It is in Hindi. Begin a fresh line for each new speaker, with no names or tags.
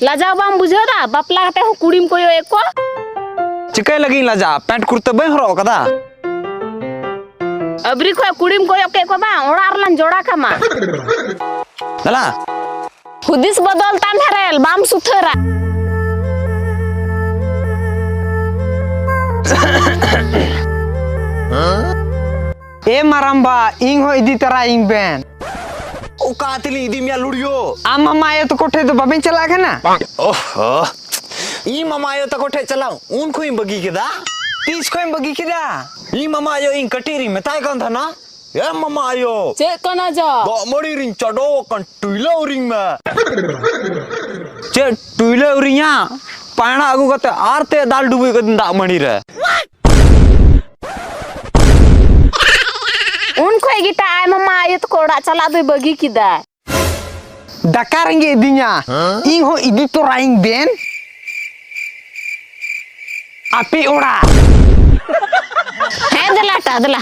लाजा बाम बुझो दा बापला कते हो कुड़ीम कोयो एको
चिकई लगी लाजा पैंट कुर्ता बई हरो कदा
अबरी को कुड़ीम कोयो के को बा ओड़ार लन जोड़ा कमा
दला
हुदिस बदल ताम हेरेल बाम सुथरा
ए मारंबा इंग हो इदी तरा इंग बेन ओ कातली इदी मिया लुड़ियो आ मामायो तो कोठे तो बाबे चला के ना ओहो ई मामायो तो कोठे चलाऊ उन कोई बगी केदा तीस कोई बगी केदा ई मामायो इन कटीरी में ताय कौन था ना ए मामायो
चे कना जा
दो मड़ी रिंग चडो कन टुइलो रिंग में चे टुइलो रिंगा पाना आगु कते आरते दाल डुबई के दा मड़ी रे
उनको गिटा आय मम्मा आयो तो कोड़ा चला दे बगी किदा
दका रेंगे इदिnya ing ho idi to raing ben api ora
है दला